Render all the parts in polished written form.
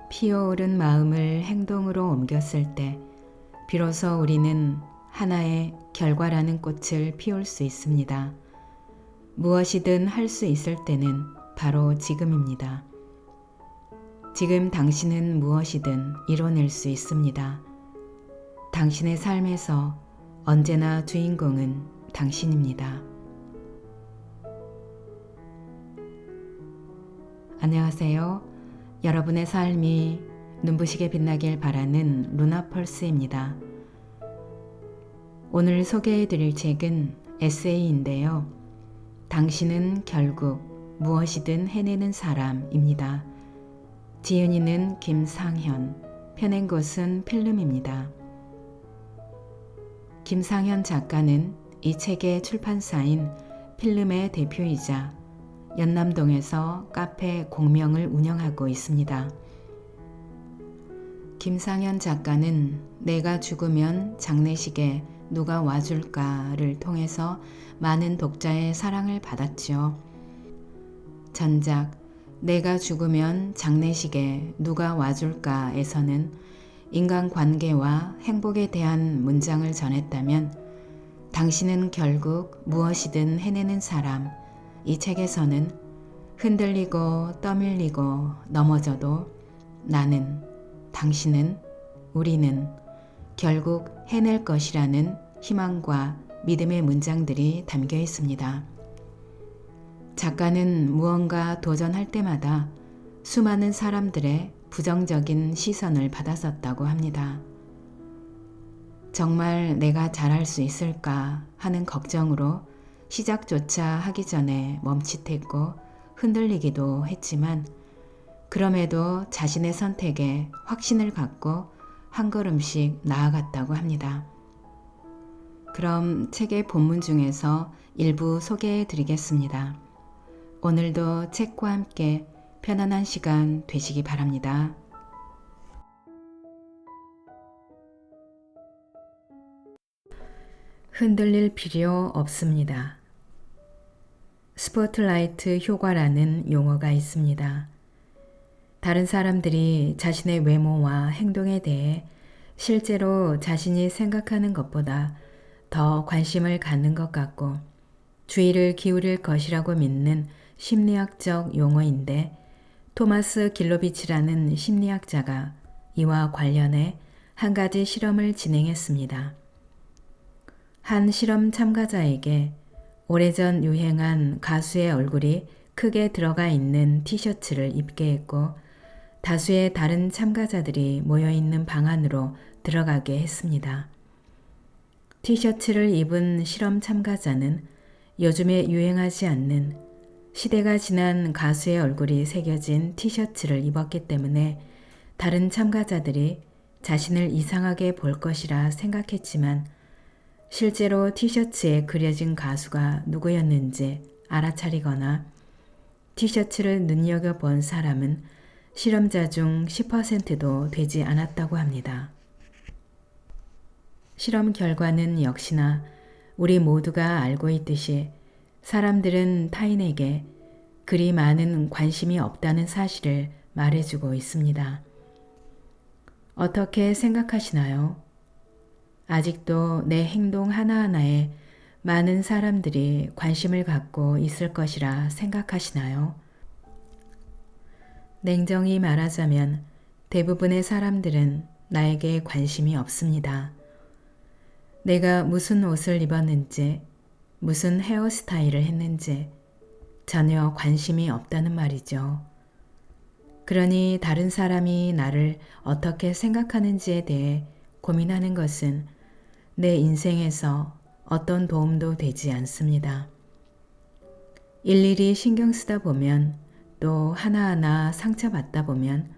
피어오른 마음을 행동으로 옮겼을 때 비로소 우리는 하나의 결과라는 꽃을 피울 수 있습니다. 무엇이든 할 수 있을 때는 바로 지금입니다. 지금 당신은 무엇이든 이뤄낼 수 있습니다. 당신의 삶에서 언제나 주인공은 당신입니다. 안녕하세요. 여러분의 삶이 눈부시게 빛나길 바라는 루나펄스입니다. 오늘 소개해 드릴 책은 에세이인데요. 당신은 결국 무엇이든 해내는 사람입니다. 지은이는 김상현, 펴낸 곳은 필름입니다. 김상현 작가는 이 책의 출판사인 필름의 대표이자 연남동에서 카페 공명을 운영하고 있습니다. 김상현 작가는 내가 죽으면 장례식에 누가 와줄까를 통해서 많은 독자의 사랑을 받았죠. 전작 내가 죽으면 장례식에 누가 와줄까에서는 인간관계와 행복에 대한 문장을 전했다면 당신은 결국 무엇이든 해내는 사람, 이 책에서는 흔들리고 떠밀리고 넘어져도 나는, 당신은, 우리는 결국 해낼 것이라는 희망과 믿음의 문장들이 담겨 있습니다. 작가는 무언가 도전할 때마다 수많은 사람들의 부정적인 시선을 받았었다고 합니다. 정말 내가 잘할 수 있을까 하는 걱정으로 시작조차 하기 전에 멈칫했고 흔들리기도 했지만 그럼에도 자신의 선택에 확신을 갖고 한 걸음씩 나아갔다고 합니다. 그럼 책의 본문 중에서 일부 소개해 드리겠습니다. 오늘도 책과 함께 편안한 시간 되시기 바랍니다. 흔들릴 필요 없습니다. 스포트라이트 효과라는 용어가 있습니다. 다른 사람들이 자신의 외모와 행동에 대해 실제로 자신이 생각하는 것보다 더 관심을 갖는 것 같고 주의를 기울일 것이라고 믿는 심리학적 용어인데 토마스 길로비치라는 심리학자가 이와 관련해 한 가지 실험을 진행했습니다. 한 실험 참가자에게 오래전 유행한 가수의 얼굴이 크게 들어가 있는 티셔츠를 입게 했고 다수의 다른 참가자들이 모여있는 방 안으로 들어가게 했습니다. 티셔츠를 입은 실험 참가자는 요즘에 유행하지 않는 시대가 지난 가수의 얼굴이 새겨진 티셔츠를 입었기 때문에 다른 참가자들이 자신을 이상하게 볼 것이라 생각했지만 실제로 티셔츠에 그려진 가수가 누구였는지 알아차리거나 티셔츠를 눈여겨본 사람은 실험자 중 10%도 되지 않았다고 합니다. 실험 결과는 역시나 우리 모두가 알고 있듯이 사람들은 타인에게 그리 많은 관심이 없다는 사실을 말해주고 있습니다. 어떻게 생각하시나요? 아직도 내 행동 하나하나에 많은 사람들이 관심을 갖고 있을 것이라 생각하시나요? 냉정히 말하자면 대부분의 사람들은 나에게 관심이 없습니다. 내가 무슨 옷을 입었는지, 무슨 헤어스타일을 했는지 전혀 관심이 없다는 말이죠. 그러니 다른 사람이 나를 어떻게 생각하는지에 대해 고민하는 것은 내 인생에서 어떤 도움도 되지 않습니다. 일일이 신경 쓰다 보면 또 하나하나 상처받다 보면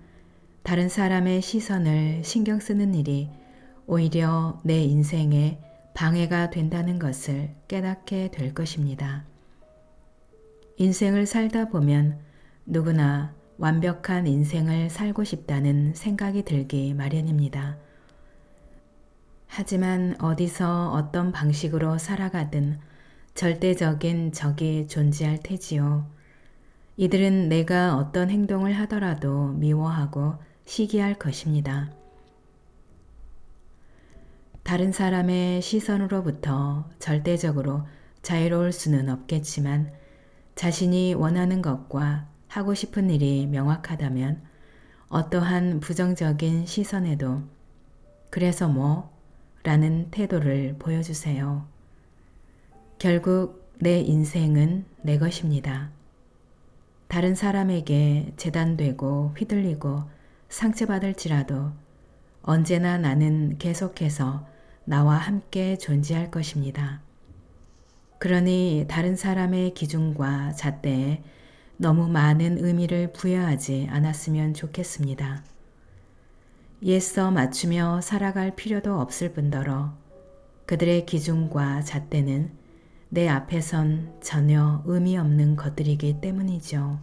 다른 사람의 시선을 신경 쓰는 일이 오히려 내 인생에 방해가 된다는 것을 깨닫게 될 것입니다. 인생을 살다 보면 누구나 완벽한 인생을 살고 싶다는 생각이 들기 마련입니다. 하지만 어디서 어떤 방식으로 살아가든 절대적인 적이 존재할 테지요. 이들은 내가 어떤 행동을 하더라도 미워하고 시기할 것입니다. 다른 사람의 시선으로부터 절대적으로 자유로울 수는 없겠지만 자신이 원하는 것과 하고 싶은 일이 명확하다면 어떠한 부정적인 시선에도 그래서 뭐? 라는 태도를 보여주세요. 결국 내 인생은 내 것입니다. 다른 사람에게 재단되고 휘둘리고 상처받을지라도 언제나 나는 계속해서 나와 함께 존재할 것입니다. 그러니 다른 사람의 기준과 잣대에 너무 많은 의미를 부여하지 않았으면 좋겠습니다. 예서 맞추며 살아갈 필요도 없을 뿐더러 그들의 기준과 잣대는 내 앞에선 전혀 의미 없는 것들이기 때문이죠.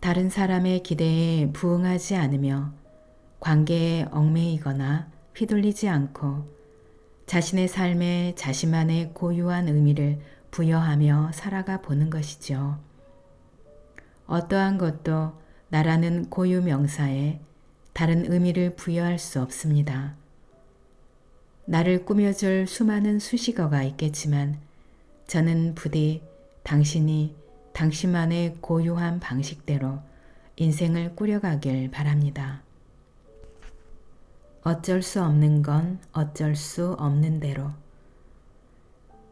다른 사람의 기대에 부응하지 않으며 관계에 얽매이거나 휘둘리지 않고 자신의 삶에 자신만의 고유한 의미를 부여하며 살아가 보는 것이죠. 어떠한 것도 나라는 고유 명사에 다른 의미를 부여할 수 없습니다. 나를 꾸며줄 수많은 수식어가 있겠지만 저는 부디 당신이 당신만의 고유한 방식대로 인생을 꾸려가길 바랍니다. 어쩔 수 없는 건 어쩔 수 없는 대로.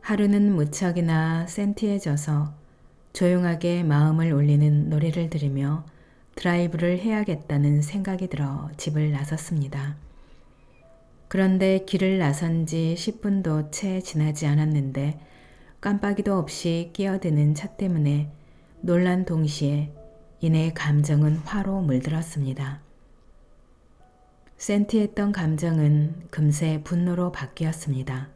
하루는 무척이나 센티해져서 조용하게 마음을 울리는 노래를 들으며 드라이브를 해야겠다는 생각이 들어 집을 나섰습니다. 그런데 길을 나선 지 10분도 채 지나지 않았는데 깜빡이도 없이 끼어드는 차 때문에 놀란 동시에 이내 감정은 화로 물들었습니다. 센티했던 감정은 금세 분노로 바뀌었습니다.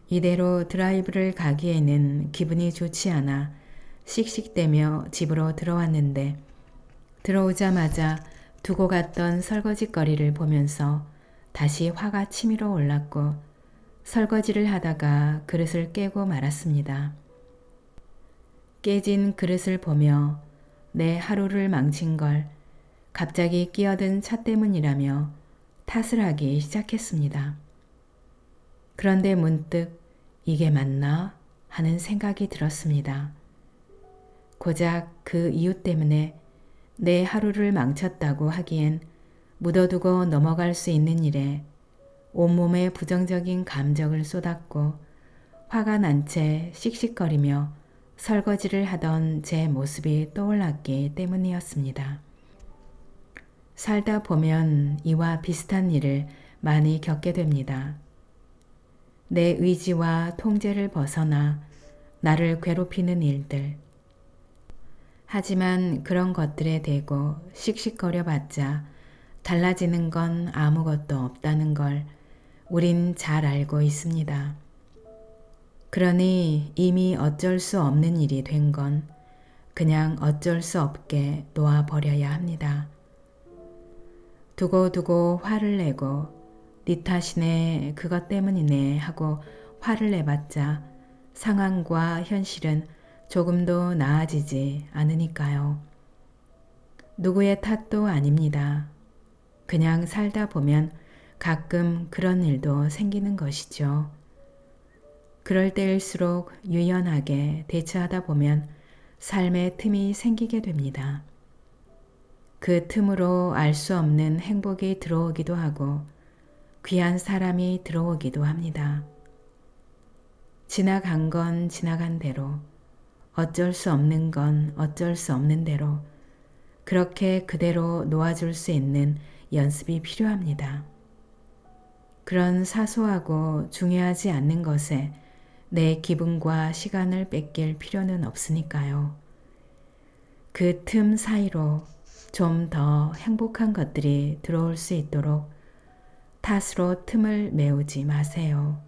이대로 드라이브를 가기에는 기분이 좋지 않아 씩씩대며 집으로 들어왔는데 들어오자마자 두고 갔던 설거지거리를 보면서 다시 화가 치밀어 올랐고 설거지를 하다가 그릇을 깨고 말았습니다. 깨진 그릇을 보며 내 하루를 망친 걸 갑자기 끼어든 차 때문이라며 탓을 하기 시작했습니다. 그런데 문득 이게 맞나 하는 생각이 들었습니다. 고작 그 이유 때문에 내 하루를 망쳤다고 하기엔 묻어두고 넘어갈 수 있는 일에 온몸에 부정적인 감정을 쏟았고 화가 난 채 씩씩거리며 설거지를 하던 제 모습이 떠올랐기 때문이었습니다. 살다 보면 이와 비슷한 일을 많이 겪게 됩니다. 내 의지와 통제를 벗어나 나를 괴롭히는 일들. 하지만 그런 것들에 대고 씩씩거려봤자 달라지는 건 아무것도 없다는 걸 우린 잘 알고 있습니다. 그러니 이미 어쩔 수 없는 일이 된 건 그냥 어쩔 수 없게 놓아버려야 합니다. 두고두고 화를 내고 네 탓이네 그것 때문이네 하고 화를 내봤자 상황과 현실은 조금도 나아지지 않으니까요. 누구의 탓도 아닙니다. 그냥 살다 보면 가끔 그런 일도 생기는 것이죠. 그럴 때일수록 유연하게 대처하다 보면 삶의 틈이 생기게 됩니다. 그 틈으로 알 수 없는 행복이 들어오기도 하고 귀한 사람이 들어오기도 합니다. 지나간 건 지나간 대로, 어쩔 수 없는 건 어쩔 수 없는 대로 그렇게 그대로 놓아줄 수 있는 연습이 필요합니다. 그런 사소하고 중요하지 않는 것에 내 기분과 시간을 뺏길 필요는 없으니까요. 그 틈 사이로 좀 더 행복한 것들이 들어올 수 있도록 탓으로 틈을 메우지 마세요.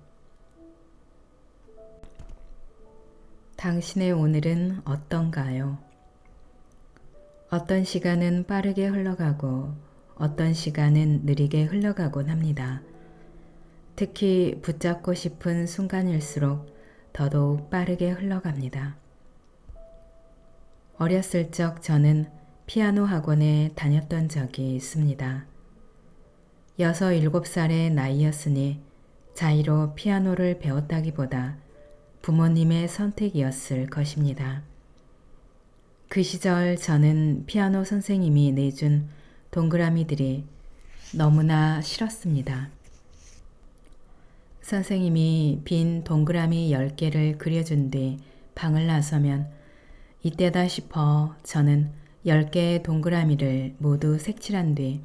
당신의 오늘은 어떤가요? 어떤 시간은 빠르게 흘러가고 어떤 시간은 느리게 흘러가곤 합니다. 특히 붙잡고 싶은 순간일수록 더더욱 빠르게 흘러갑니다. 어렸을 적 저는 피아노 학원에 다녔던 적이 있습니다. 6, 7살의 나이였으니 자의로 피아노를 배웠다기보다 부모님의 선택이었을 것입니다. 그 시절 저는 피아노 선생님이 내준 동그라미들이 너무나 싫었습니다. 선생님이 빈 동그라미 10개를 그려준 뒤 방을 나서면 이때다 싶어 저는 10개의 동그라미를 모두 색칠한 뒤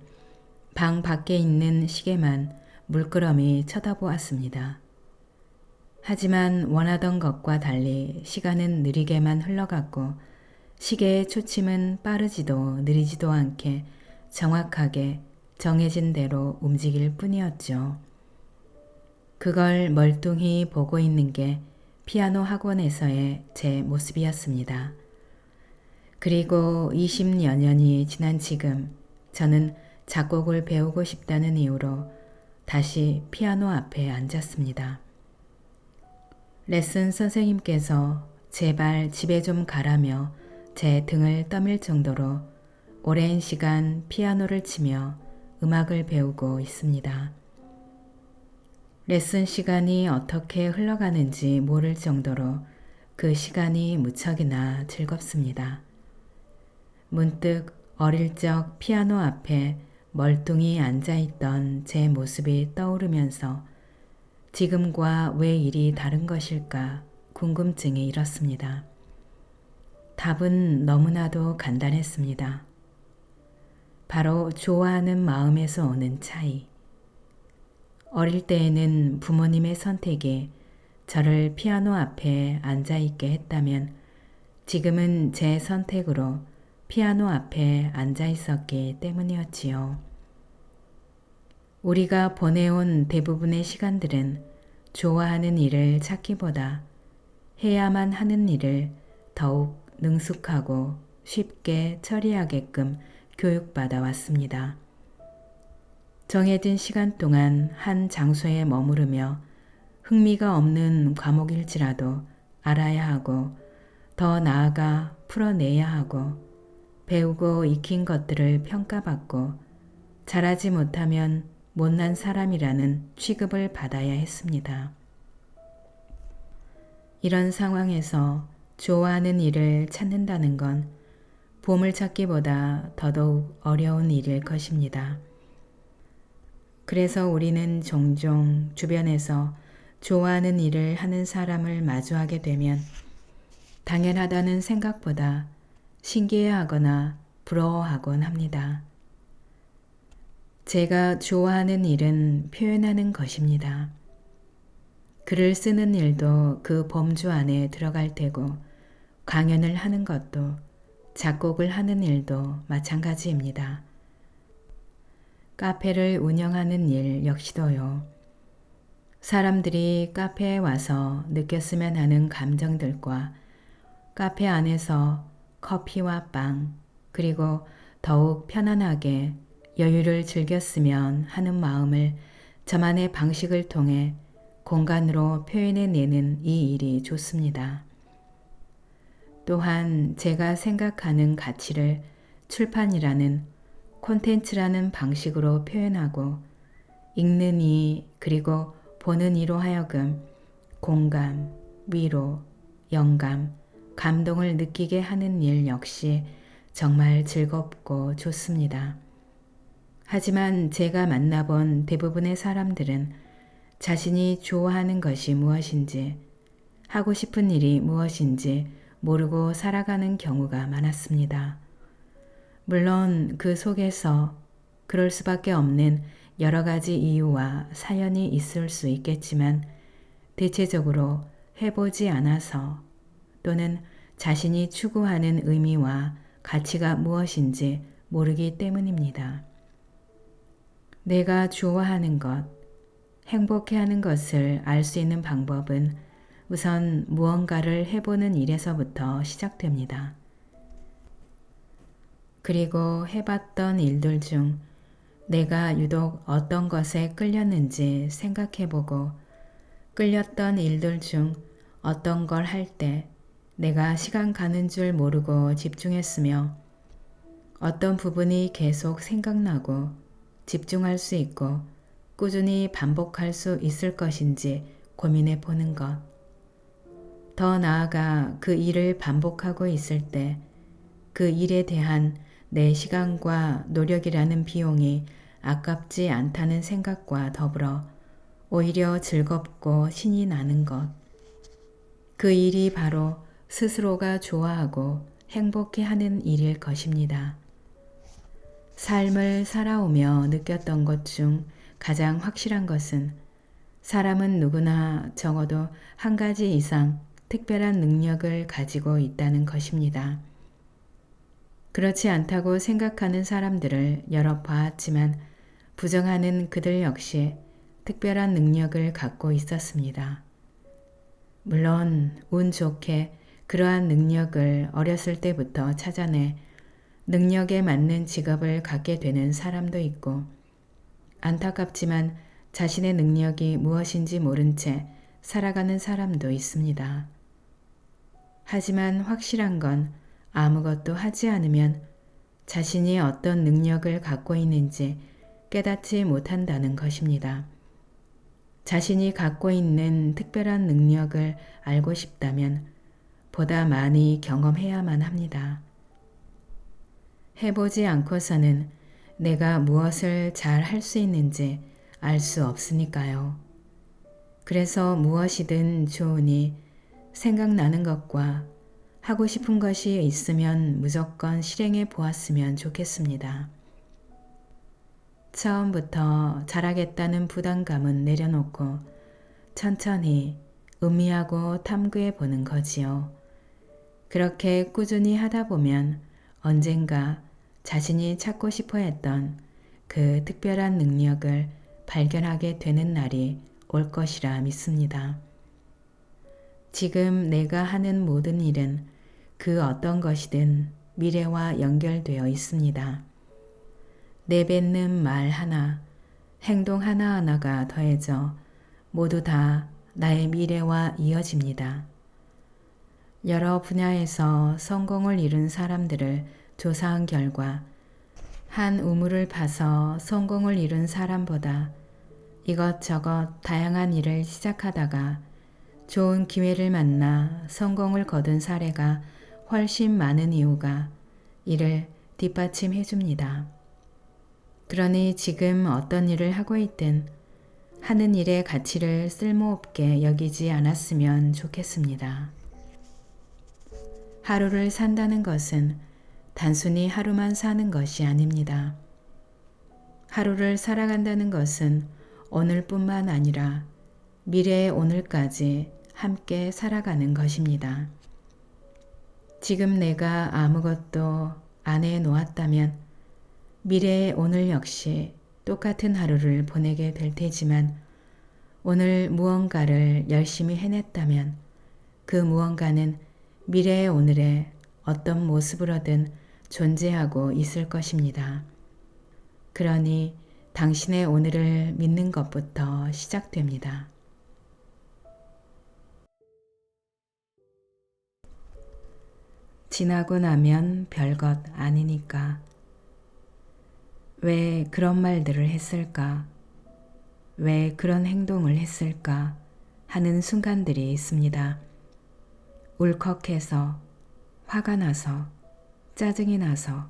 방 밖에 있는 시계만 물끄러미 쳐다보았습니다. 하지만 원하던 것과 달리 시간은 느리게만 흘러갔고 시계의 초침은 빠르지도 느리지도 않게 정확하게 정해진 대로 움직일 뿐이었죠. 그걸 멀뚱히 보고 있는 게 피아노 학원에서의 제 모습이었습니다. 그리고 20여 년이 지난 지금 저는 작곡을 배우고 싶다는 이유로 다시 피아노 앞에 앉았습니다. 레슨 선생님께서 제발 집에 좀 가라며 제 등을 떠밀 정도로 오랜 시간 피아노를 치며 음악을 배우고 있습니다. 레슨 시간이 어떻게 흘러가는지 모를 정도로 그 시간이 무척이나 즐겁습니다. 문득 어릴 적 피아노 앞에 멀뚱히 앉아있던 제 모습이 떠오르면서 지금과 왜 일이 다른 것일까 궁금증이 일었습니다. 답은 너무나도 간단했습니다. 바로 좋아하는 마음에서 오는 차이. 어릴 때에는 부모님의 선택이 저를 피아노 앞에 앉아있게 했다면 지금은 제 선택으로 피아노 앞에 앉아있었기 때문이었지요. 우리가 보내온 대부분의 시간들은 좋아하는 일을 찾기보다 해야만 하는 일을 더욱 능숙하고 쉽게 처리하게끔 교육받아 왔습니다. 정해진 시간 동안 한 장소에 머무르며 흥미가 없는 과목일지라도 알아야 하고 더 나아가 풀어내야 하고 배우고 익힌 것들을 평가받고 잘하지 못하면 못난 사람이라는 취급을 받아야 했습니다. 이런 상황에서 좋아하는 일을 찾는다는 건 보물찾기보다 더더욱 어려운 일일 것입니다. 그래서 우리는 종종 주변에서 좋아하는 일을 하는 사람을 마주하게 되면 당연하다는 생각보다 신기해하거나 부러워하곤 합니다. 제가 좋아하는 일은 표현하는 것입니다. 글을 쓰는 일도 그 범주 안에 들어갈 테고 강연을 하는 것도 작곡을 하는 일도 마찬가지입니다. 카페를 운영하는 일 역시도요. 사람들이 카페에 와서 느꼈으면 하는 감정들과 카페 안에서 커피와 빵 그리고 더욱 편안하게 여유를 즐겼으면 하는 마음을 저만의 방식을 통해 공간으로 표현해내는 이 일이 좋습니다. 또한 제가 생각하는 가치를 출판이라는 콘텐츠라는 방식으로 표현하고 읽는 이 그리고 보는 이로 하여금 공감, 위로, 영감, 감동을 느끼게 하는 일 역시 정말 즐겁고 좋습니다. 하지만 제가 만나본 대부분의 사람들은 자신이 좋아하는 것이 무엇인지, 하고 싶은 일이 무엇인지 모르고 살아가는 경우가 많았습니다. 물론 그 속에서 그럴 수밖에 없는 여러 가지 이유와 사연이 있을 수 있겠지만 대체적으로 해보지 않아서 또는 자신이 추구하는 의미와 가치가 무엇인지 모르기 때문입니다. 내가 좋아하는 것, 행복해하는 것을 알 수 있는 방법은 우선 무언가를 해보는 일에서부터 시작됩니다. 그리고 해봤던 일들 중 내가 유독 어떤 것에 끌렸는지 생각해보고 끌렸던 일들 중 어떤 걸 할 때 내가 시간 가는 줄 모르고 집중했으며 어떤 부분이 계속 생각나고 집중할 수 있고 꾸준히 반복할 수 있을 것인지 고민해 보는 것. 더 나아가 그 일을 반복하고 있을 때 그 일에 대한 내 시간과 노력이라는 비용이 아깝지 않다는 생각과 더불어 오히려 즐겁고 신이 나는 것. 그 일이 바로 스스로가 좋아하고 행복해하는 일일 것입니다. 삶을 살아오며 느꼈던 것 중 가장 확실한 것은 사람은 누구나 적어도 한 가지 이상 특별한 능력을 가지고 있다는 것입니다. 그렇지 않다고 생각하는 사람들을 여러 봤지만 부정하는 그들 역시 특별한 능력을 갖고 있었습니다. 물론 운 좋게 그러한 능력을 어렸을 때부터 찾아내 능력에 맞는 직업을 갖게 되는 사람도 있고 안타깝지만 자신의 능력이 무엇인지 모른 채 살아가는 사람도 있습니다. 하지만 확실한 건 아무것도 하지 않으면 자신이 어떤 능력을 갖고 있는지 깨닫지 못한다는 것입니다. 자신이 갖고 있는 특별한 능력을 알고 싶다면 보다 많이 경험해야만 합니다. 해보지 않고서는 내가 무엇을 잘 할 수 있는지 알 수 없으니까요. 그래서 무엇이든 좋으니 생각나는 것과 하고 싶은 것이 있으면 무조건 실행해 보았으면 좋겠습니다. 처음부터 잘하겠다는 부담감은 내려놓고 천천히 음미하고 탐구해 보는 거지요. 그렇게 꾸준히 하다 보면 언젠가 자신이 찾고 싶어 했던 그 특별한 능력을 발견하게 되는 날이 올 것이라 믿습니다. 지금 내가 하는 모든 일은 그 어떤 것이든 미래와 연결되어 있습니다. 내뱉는 말 하나, 행동 하나하나가 더해져 모두 다 나의 미래와 이어집니다. 여러 분야에서 성공을 이룬 사람들을 조사한 결과 한 우물을 파서 성공을 이룬 사람보다 이것저것 다양한 일을 시작하다가 좋은 기회를 만나 성공을 거둔 사례가 훨씬 많은 이유가 이를 뒷받침해 줍니다. 그러니 지금 어떤 일을 하고 있든 하는 일의 가치를 쓸모없게 여기지 않았으면 좋겠습니다. 하루를 산다는 것은 단순히 하루만 사는 것이 아닙니다. 하루를 살아간다는 것은 오늘뿐만 아니라 미래의 오늘까지 함께 살아가는 것입니다. 지금 내가 아무것도 안 해 놓았다면 미래의 오늘 역시 똑같은 하루를 보내게 될 테지만 오늘 무언가를 열심히 해냈다면 그 무언가는 미래의 오늘에 어떤 모습으로든 존재하고 있을 것입니다. 그러니 당신의 오늘을 믿는 것부터 시작됩니다. 지나고 나면 별것 아니니까. 왜 그런 말들을 했을까? 왜 그런 행동을 했을까? 하는 순간들이 있습니다. 울컥해서, 화가 나서, 짜증이 나서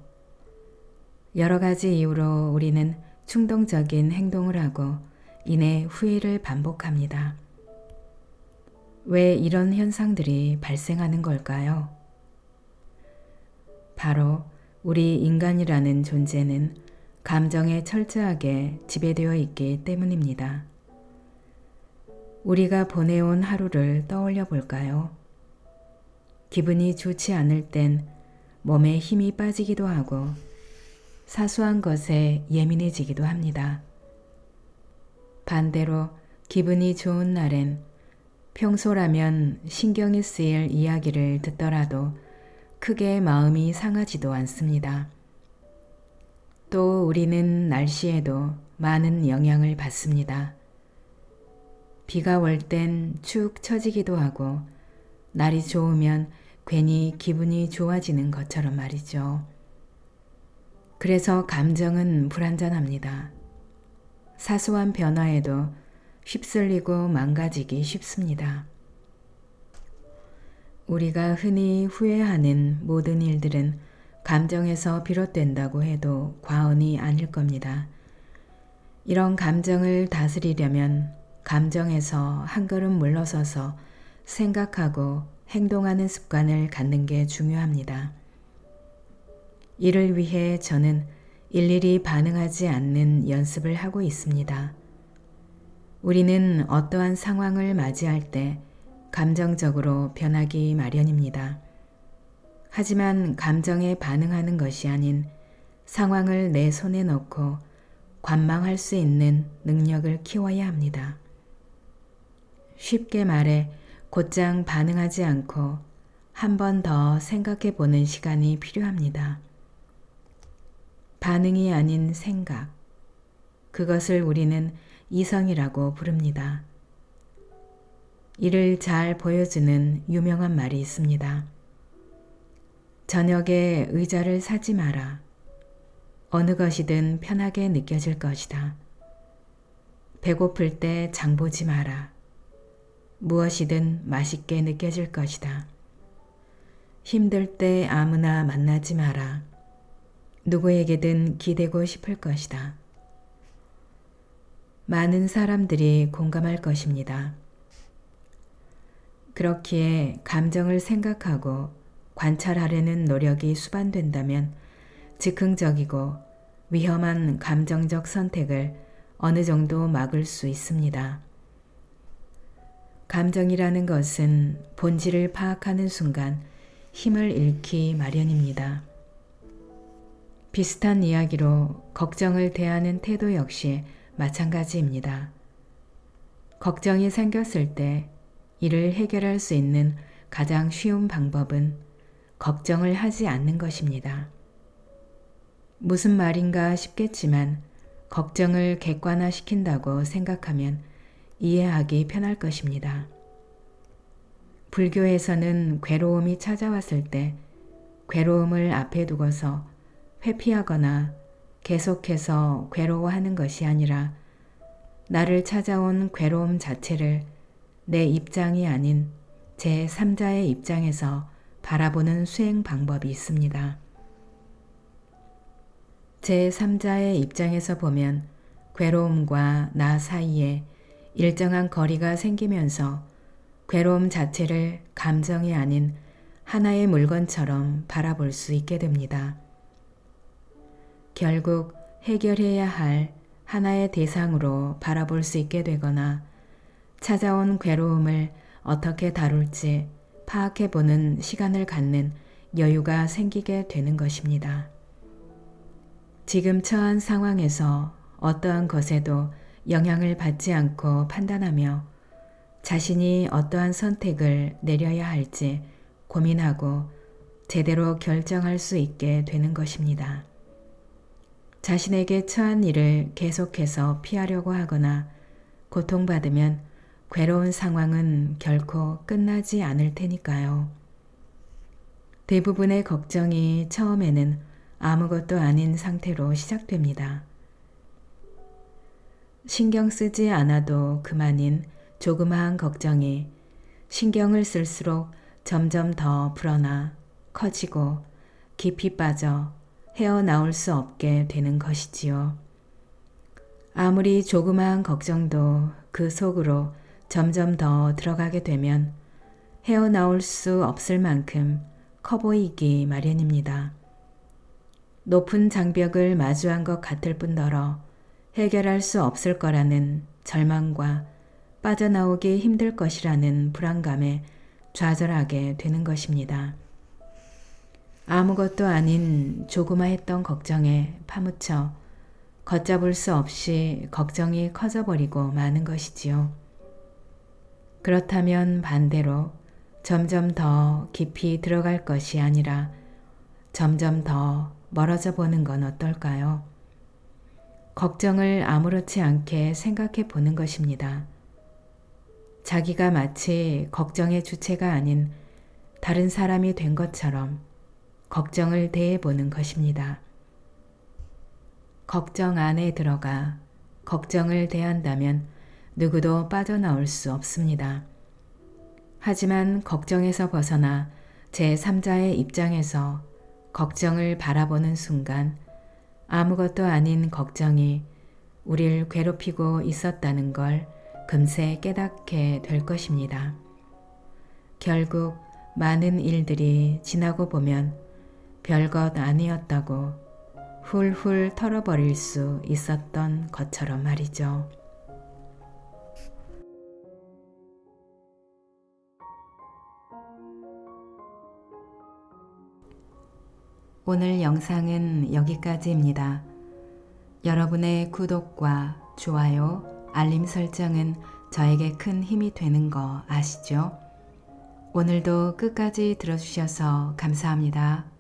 여러 가지 이유로 우리는 충동적인 행동을 하고 이내 후회를 반복합니다. 왜 이런 현상들이 발생하는 걸까요? 바로 우리 인간이라는 존재는 감정에 철저하게 지배되어 있기 때문입니다. 우리가 보내온 하루를 떠올려 볼까요? 기분이 좋지 않을 땐 몸에 힘이 빠지기도 하고 사소한 것에 예민해지기도 합니다. 반대로 기분이 좋은 날엔 평소라면 신경이 쓰일 이야기를 듣더라도 크게 마음이 상하지도 않습니다. 또 우리는 날씨에도 많은 영향을 받습니다. 비가 올 땐 축 처지기도 하고 날이 좋으면 괜히 기분이 좋아지는 것처럼 말이죠. 그래서 감정은 불완전합니다. 사소한 변화에도 휩쓸리고 망가지기 쉽습니다. 우리가 흔히 후회하는 모든 일들은 감정에서 비롯된다고 해도 과언이 아닐 겁니다. 이런 감정을 다스리려면 감정에서 한 걸음 물러서서 생각하고 행동하는 습관을 갖는 게 중요합니다. 이를 위해 저는 일일이 반응하지 않는 연습을 하고 있습니다. 우리는 어떠한 상황을 맞이할 때 감정적으로 변하기 마련입니다. 하지만 감정에 반응하는 것이 아닌 상황을 내 손에 넣고 관망할 수 있는 능력을 키워야 합니다. 쉽게 말해 곧장 반응하지 않고 한 번 더 생각해 보는 시간이 필요합니다. 반응이 아닌 생각, 그것을 우리는 이성이라고 부릅니다. 이를 잘 보여주는 유명한 말이 있습니다. 저녁에 의자를 사지 마라. 어느 것이든 편하게 느껴질 것이다. 배고플 때 장 보지 마라. 무엇이든 맛있게 느껴질 것이다. 힘들 때 아무나 만나지 마라. 누구에게든 기대고 싶을 것이다. 많은 사람들이 공감할 것입니다. 그렇기에 감정을 생각하고 관찰하려는 노력이 수반된다면 즉흥적이고 위험한 감정적 선택을 어느 정도 막을 수 있습니다. 감정이라는 것은 본질을 파악하는 순간 힘을 잃기 마련입니다. 비슷한 이야기로 걱정을 대하는 태도 역시 마찬가지입니다. 걱정이 생겼을 때 이를 해결할 수 있는 가장 쉬운 방법은 걱정을 하지 않는 것입니다. 무슨 말인가 싶겠지만 걱정을 객관화시킨다고 생각하면 이해하기 편할 것입니다. 불교에서는 괴로움이 찾아왔을 때 괴로움을 앞에 두고서 회피하거나 계속해서 괴로워하는 것이 아니라 나를 찾아온 괴로움 자체를 내 입장이 아닌 제3자의 입장에서 바라보는 수행 방법이 있습니다. 제3자의 입장에서 보면 괴로움과 나 사이에 일정한 거리가 생기면서 괴로움 자체를 감정이 아닌 하나의 물건처럼 바라볼 수 있게 됩니다. 결국 해결해야 할 하나의 대상으로 바라볼 수 있게 되거나 찾아온 괴로움을 어떻게 다룰지 파악해보는 시간을 갖는 여유가 생기게 되는 것입니다. 지금 처한 상황에서 어떠한 것에도 영향을 받지 않고 판단하며 자신이 어떠한 선택을 내려야 할지 고민하고 제대로 결정할 수 있게 되는 것입니다. 자신에게 처한 일을 계속해서 피하려고 하거나 고통받으면 괴로운 상황은 결코 끝나지 않을 테니까요. 대부분의 걱정이 처음에는 아무것도 아닌 상태로 시작됩니다. 신경 쓰지 않아도 그만인 조그마한 걱정이 신경을 쓸수록 점점 더 불어나 커지고 깊이 빠져 헤어나올 수 없게 되는 것이지요. 아무리 조그마한 걱정도 그 속으로 점점 더 들어가게 되면 헤어나올 수 없을 만큼 커 보이기 마련입니다. 높은 장벽을 마주한 것 같을 뿐더러 해결할 수 없을 거라는 절망과 빠져나오기 힘들 것이라는 불안감에 좌절하게 되는 것입니다. 아무것도 아닌 조그마했던 걱정에 파묻혀 걷잡을 수 없이 걱정이 커져버리고 마는 것이지요. 그렇다면 반대로 점점 더 깊이 들어갈 것이 아니라 점점 더 멀어져 보는 건 어떨까요? 걱정을 아무렇지 않게 생각해 보는 것입니다. 자기가 마치 걱정의 주체가 아닌 다른 사람이 된 것처럼 걱정을 대해 보는 것입니다. 걱정 안에 들어가 걱정을 대한다면 누구도 빠져나올 수 없습니다. 하지만 걱정에서 벗어나 제3자의 입장에서 걱정을 바라보는 순간 아무것도 아닌 걱정이 우릴 괴롭히고 있었다는 걸 금세 깨닫게 될 것입니다. 결국 많은 일들이 지나고 보면 별것 아니었다고 훌훌 털어버릴 수 있었던 것처럼 말이죠. 오늘 영상은 여기까지입니다. 여러분의 구독과 좋아요, 알림 설정은 저에게 큰 힘이 되는 거 아시죠? 오늘도 끝까지 들어주셔서 감사합니다.